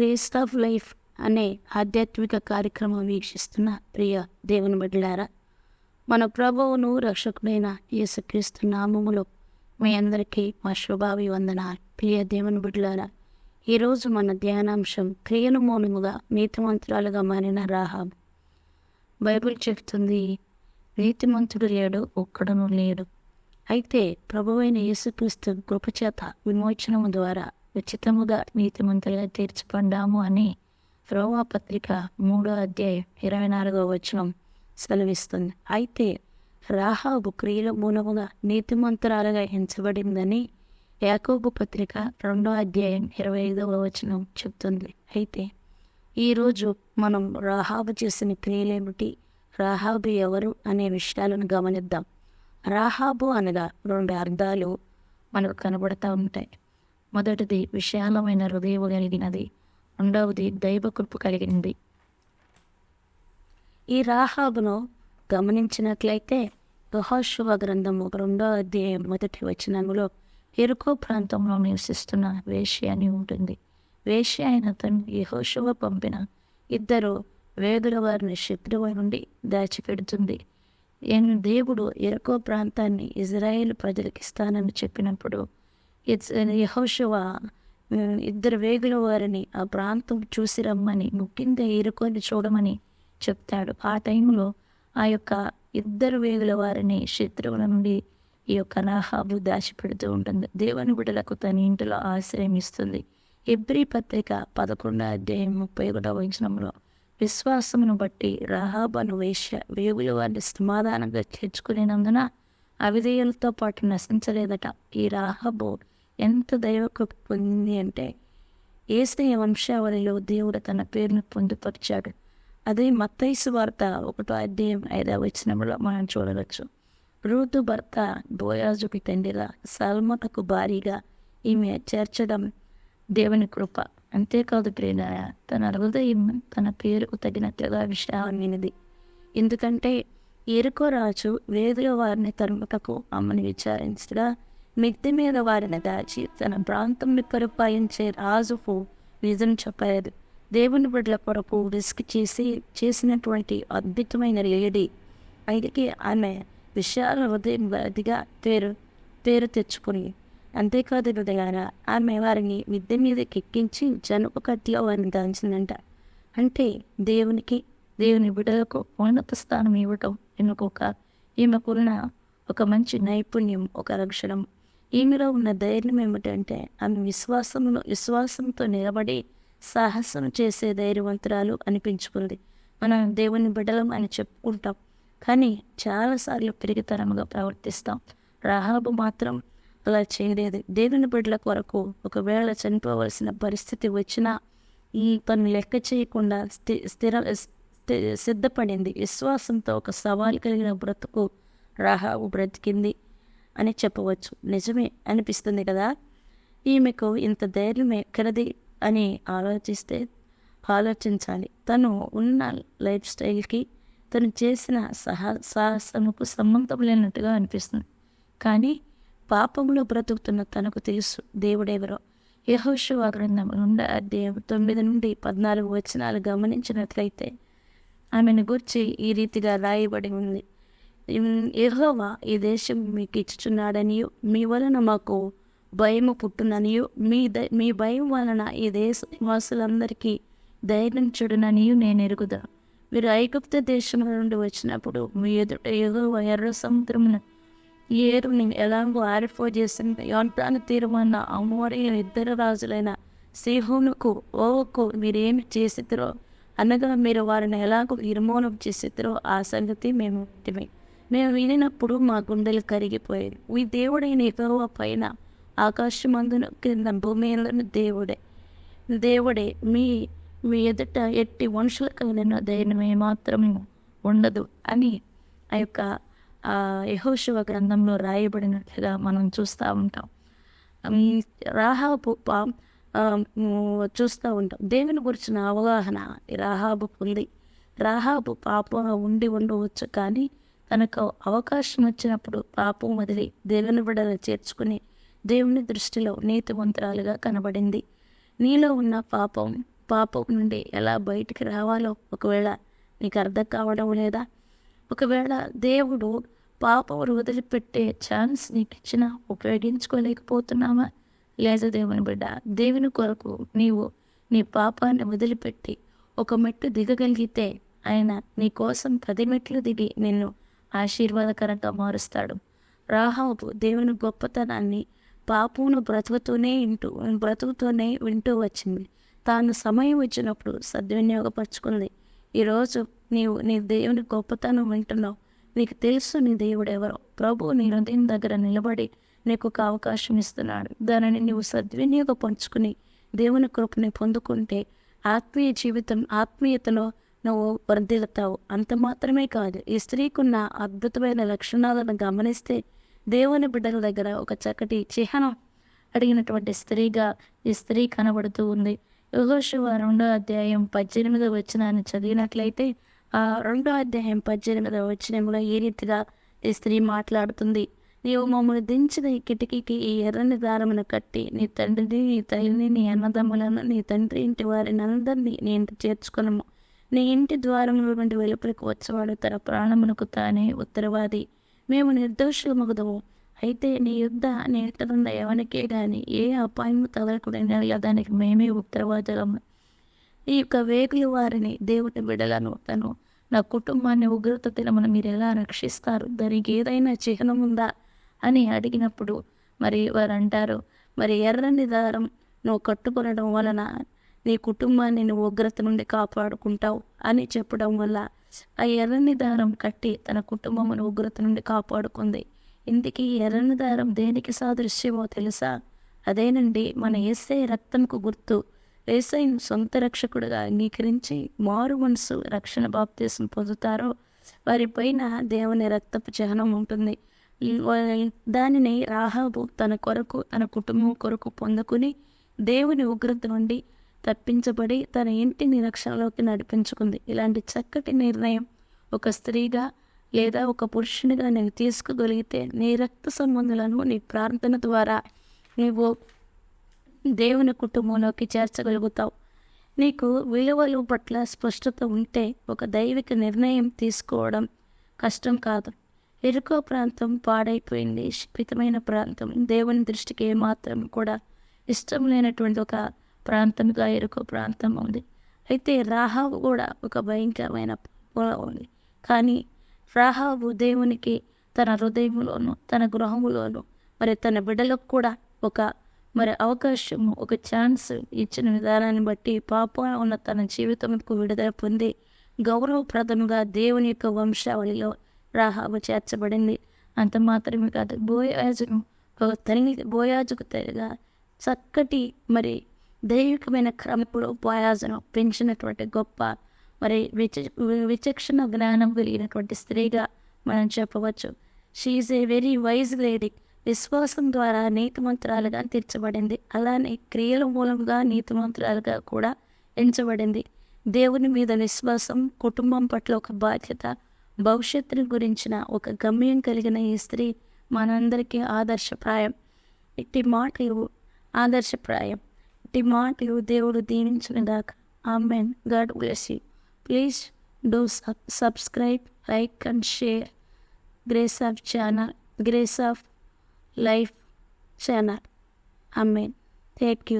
Grace of life అనే ఆధ్యాత్మిక కార్యక్రమం వీక్షిస్తున్న ప్రియ దేవుని బిడ్డలారా, మన ప్రభువును రక్షకుడైన యేసుక్రీస్తు నామములో మీ అందరికీ మా శుభాభివందనాలు. ప్రియ దేవుని బిడ్డలారా, ఈరోజు మన ధ్యానాంశం క్రియల మూలముగా నీతిమంతురాలుగా మారిన రాహాబు. బైబిల్ చెప్తుంది, నీతిమంతుడు లేడు, ఒక్కడును లేడు. అయితే ప్రభువైన యేసుక్రీస్తు కృపచేత విమోచనము ద్వారా ఉచితముగా నీతిమంతులుగా తీర్చబడ్డాము అని రోమా పత్రిక 3వ అధ్యాయం 24వ వచనం సెలవిస్తుంది. అయితే రాహాబు క్రియల మూలముగా నీతిమంతురాలుగా ఎంచబడిందని యాకోబు పత్రిక 2వ అధ్యాయం 25వ వచనం చెప్తుంది. అయితే ఈరోజు మనం రాహాబు చేసిన క్రియలేమిటి, రాహాబు ఎవరు అనే విషయాలను గమనిద్దాం. రాహాబు అనగా 2 అర్థాలు మనకు కనబడతా ఉంటాయి. మొదటిది విశాలమైన హృదయం కలిగినది, రెండవది దైవకృప కలిగినది. ఈ రాహాబును గమనించినట్లయితే యెహోషువ గ్రంథము 2వ అధ్యాయం 1వ వచనంలో యెరికో ప్రాంతంలో నివసిస్తున్న వేశ్య అని ఉంటుంది. వేశ్య అయిన తను యెహోషువ పంపిన 2 వేగుల వారిని శత్రువు నుండి దాచిపెడుతుంది. దేవుడు యెరికో ప్రాంతాన్ని ఇజ్రాయేలు ప్రజలకు ఇస్తానని చెప్పినప్పుడు యెహోషువ 2 వేగుల వారిని ఆ ప్రాంతం చూసి రమ్మని, ముఖ్యంగా యెరికోని చూడమని చెప్తాడు. ఆ టైంలో ఆ యొక్క 2 వేగుల వారిని శత్రువుల నుండి ఈ యొక్క రాహాబు దాచిపెడుతూ ఉంటుంది. దేవుని బిడ్డలకు తన ఇంటిలో ఆశ్రయం ఇస్తుంది. హెబ్రీ పత్రిక 11వ అధ్యాయం 31వ వచనంలో విశ్వాసమును బట్టి రాహాబు అను వేశ్య వేగుల వారిని సమాధానంగా చేర్చుకునేందున అవిధేయులతో పాటు నశించలేదట. ఈ రాహాబు ఎంత దైవకృప పొందింది అంటే, యేసయ్య వంశావళిలో దేవుడు తన పేరును పొందుపరిచాడు. అదే మత్తయి సువార్త 1వ అధ్యాయం 5వ వచనంలో మనం చూడవచ్చు. రూతు భర్త బోయాజుకి తండ్రిగా సల్మోనుకు భారీగా ఈమె చేర్చడం దేవుని కృప. అంతేకాదు ప్రియుల, తన హృదయం తన పేరుకు తగినట్లుగా విశాలమైనది. ఎందుకంటే యెరికో రాజు వేదుల వారిని తరుముటకు అమ్మని విచారించగా మిద్దె మీద వారిని దాచి తన ప్రాంతంని పరిపాలించే రాజుకు నిజం చెప్పలేదు. దేవుని బిడ్డల కొరకు రిస్క్ చేసినటువంటి అద్భుతమైన లేడీ. అయితే ఆమె విశాల హృదయం గలదిగా పేరు తెచ్చుకుని, అంతేకాదు హృదయారా, ఆమె వారిని మిద్దె మీదకి ఎక్కించి జనుపు కత్తిలో వారిని దాల్చిందంట. అంటే దేవుని బిడ్డలకు ఉన్నత స్థానం ఇవ్వటం ఈమెకున్న ఒక మంచి నైపుణ్యం, ఒక లక్షణం. ఈమెలో ఉన్న ధైర్యం ఏమిటంటే ఆమె విశ్వాసంతో నిలబడి సాహసం చేసే ధైర్యవంతురాలు అనిపించుకుంది. మనం దేవుని బిడ్డలం అని చెప్పుకుంటాం, కానీ చాలాసార్లు పిరిగితనముగా ప్రవర్తిస్తాం. రాహాబు మాత్రం అలా చేయలేదు. దేవుని బిడ్డల కొరకు ఒకవేళ చనిపోవలసిన పరిస్థితి వచ్చినా ఈ పని లెక్క చేయకుండా సిద్ధపడింది. విశ్వాసంతో ఒక సవాలు కలిగిన బ్రతుకు రాహాబు బ్రతికింది అని చెప్పవచ్చు. నిజమే అనిపిస్తుంది కదా. ఈమెకు ఇంత ధైర్యం ఎక్కడిది అని ఆలోచించాలి. తను ఉన్న లైఫ్ స్టైల్కి తను చేసిన సాహసముకు సంబంధం లేనట్టుగా అనిపిస్తుంది. కానీ పాపంలో బ్రతుకుతున్న తనకు తెలుసు దేవుడెవరో. యెహోషువ గ్రంథం 2వ అధ్యాయం 9 నుండి 14 వచనాలు గమనించినట్లయితే ఆమెను గూర్చి ఈ రీతిగా రాయబడి ఉంది. యెహోవా ఈ దేశం మీకు ఇచ్చుచున్నాడనియు, మీ వలన మాకు భయము పుట్టుననియు, మీ భయం వలన ఈ దేశ నివాసులందరికీ ధైర్యం చూడననియు నేను ఎరుగుదా. మీరు ఐగుప్తు దేశం నుండి వచ్చినప్పుడు మీ ఎదుట యెహోవా ఎర్ర సముద్రమున ఏరుని ఎలాగో ఆరిపోజేసిన యోర్దాను తీరమన్న అమోరీయ 2 రాజులైన సీహోనుకు ఓకు మీరేమి చేసిద్రో అనగా మీరు వారిని ఎలాగో నిర్మూలన చేసిద్రో ఆ సంగతి మేము వినినప్పుడు మా గుండెలు కరిగిపోయేది. ఈ దేవుడైన యెహోవా పైన ఆకాశమందును క్రింద భూమి యందును దేవుడే మీ ఎదుట ఎట్టి మనుషులకు కలిగిన ధైర్యం ఏమాత్రం ఉండదు అని ఆ యొక్క యెహోషువ గ్రంథంలో రాయబడినట్లుగా మనం చూస్తూ ఉంటాం. రాహాబు చూస్తూ ఉంటాం. దేవుని గురించిన అవగాహన రాహాబు పొంది, రాహాబు పాపం ఉండి ఉండవచ్చు, కానీ తనకు అవకాశం వచ్చినప్పుడు పాపం వదిలి దేవుని బిడ్డలను చేర్చుకుని దేవుని దృష్టిలో నీతివంతురాలుగా కనబడింది. నీలో ఉన్న పాపం నుండి ఎలా బయటికి రావాలో ఒకవేళ నీకు అర్థం కావడం లేదా? ఒకవేళ దేవుడు పాపమును వదిలిపెట్టే ఛాన్స్ నీకు ఇచ్చినా ఉపయోగించుకోలేకపోతున్నావా? లేదా దేవుని బిడ్డ, దేవుని కొరకు నీవు నీ పాపాన్ని వదిలిపెట్టి ఒక మెట్టు దిగగలిగితే ఆయన నీ కోసం 10 మెట్లు దిగి నిన్ను ఆశీర్వాదకరంగా మారుస్తాడు. రాహాబు దేవుని గొప్పతనాన్ని పాపమును బ్రతుకుతూనే వింటూ వచ్చింది. తాను సమయం వచ్చినప్పుడు సద్వినియోగపరుచుకుంది. ఈరోజు నీ దేవుని గొప్పతనం వింటున్నావు. నీకు తెలుసు నీ దేవుడు ఎవరో. ప్రభు నీ హృదయం దగ్గర నిలబడి నీకు ఒక అవకాశం ఇస్తున్నాడు. దానిని నీవు సద్వినియోగపరుచుకుని దేవుని కృపని పొందుకుంటే ఆత్మీయతలో నువ్వు వర్ధిల్లుతావు. అంత మాత్రమే కాదు, ఈ స్త్రీకున్న అద్భుతమైన లక్షణాలను గమనిస్తే దేవుని బిడ్డల దగ్గర ఒక చక్కటి చిహ్నం అడిగినటువంటి స్త్రీగా ఈ స్త్రీ కనబడుతూ ఉంది. యెహోషువ 2వ అధ్యాయం 18వ వచనాన్ని చదివినట్లయితే ఆ 2వ అధ్యాయం 18వ వచనంలో ఈ రీతిగా ఈ స్త్రీ మాట్లాడుతుంది. నీవు మమ్మల్ని దించిన ఈ కిటికీకి ఈ ఎర్రని దారమును కట్టి నీ తండ్రిని, నీ తల్లిని, నీ అన్నదమ్ములను, నీ తండ్రి ఇంటి వారిని అందరినీ నీ ఇంటి చేర్చుకున్నాము. నీ ఇంటి ద్వారముల నుండి వెలుపలికి వచ్చేవాడు తన ప్రాణమునకు తానే ఉత్తరవాది. మేము నిర్దోషులమగుదము. అయితే నీ యుద్ధ నీ ఇంటనున్న ఎవరికే గాని ఏ అపాయము తగలకుండా దానికి మేమే ఉత్తరవాదులము. ఈ యొక్క వేగులు వారిని, దేవుని బిడ్డలను, నా కుటుంబాన్ని ఉగ్రత దినమున మీరు ఎలా రక్షిస్తారు? దానికి ఏదైనా చిహ్నం ఉందా అని అడిగినప్పుడు మరి వారు అంటారు, మరి ఎర్రని దారం నువ్వు కట్టుకొనడం వలన నీ కుటుంబాన్ని నువ్వు ఉగ్రత నుండి కాపాడుకుంటావు అని చెప్పడం వల్ల ఆ ఎర్రని దారం కట్టి తన కుటుంబమును ఉగ్రత నుండి కాపాడుకుంది. ఇందుకీ ఎర్రని దారం దేనికి సాదృశ్యమో తెలుసా? అదేనండి మన యేసయ్య రక్తంకు గుర్తు. యేసయ్యను సొంత రక్షకుడుగా అంగీకరించి మారు మనసు రక్షణ బాప్తీసం పొందుతారో వారిపైన దేవుని రక్తపు చిహ్నం ఉంటుంది. దానిని రాహాబు తన కొరకు, తన కుటుంబం కొరకు పొందుకుని దేవుని ఉగ్రత నుండి తప్పించబడి తన ఇంటిని రక్షణలోకి నడిపించుకుంది. ఇలాంటి చక్కటి నిర్ణయం ఒక స్త్రీగా లేదా ఒక పురుషునిగా నేను తీసుకోగలిగితే నీ రక్త సంబంధులను నీ ప్రార్థన ద్వారా నీవు దేవుని కుటుంబంలోకి చేర్చగలుగుతావు. నీకు విలువల పట్ల స్పష్టత ఉంటే ఒక దైవిక నిర్ణయం తీసుకోవడం కష్టం కాదు. ఎరుకో ప్రాంతం పాడైపోయింది, శిథిలమైన ప్రాంతం, దేవుని దృష్టికి ఏమాత్రం కూడా ఇష్టం లేనటువంటి ఒక ప్రాంతంగా ఎరుకో ప్రాంతం ఉంది. అయితే రాహాబు కూడా ఒక భయంకరమైన ఉంది. కానీ రాహాబు దేవునికి తన హృదయంలోను, తన గృహములోను, మరి తన బిడ్డలకు కూడా ఒక అవకాశము, ఒక ఛాన్స్ ఇచ్చిన విధానాన్ని బట్టి పాపం ఉన్న తన జీవితంకు విడుదల పొంది గౌరవప్రదంగా దేవుని యొక్క వంశావళిలో రాహాబు చేర్చబడింది. అంత మాత్రమే కాదు, బోయాజుకు తల్లిగా చక్కటి మరి దైవికమైన క్రమంలో బోయాజును పెంచినటువంటి గొప్ప మరి విచక్షణ జ్ఞానం కలిగినటువంటి స్త్రీగా మనం చెప్పవచ్చు. She a very wise lady. విశ్వాసం ద్వారా నీతిమంతురాలుగా తీర్చబడింది. అలానే క్రియల మూలంగా నీతిమంతురాలుగా కూడా ఎంచబడింది. దేవుని మీద విశ్వాసం, కుటుంబం పట్ల ఒక బాధ్యత, భవిష్యత్తుని గురించిన ఒక గమ్యం కలిగిన ఈ స్త్రీ మనందరికీ ఆదర్శప్రాయం. ఇట్టి మాటలు దేవుడు దీవించిన దాకా. Amen. God bless you. Please do subscribe, like and share grace of channel, grace of life channel. Amen. Thank you.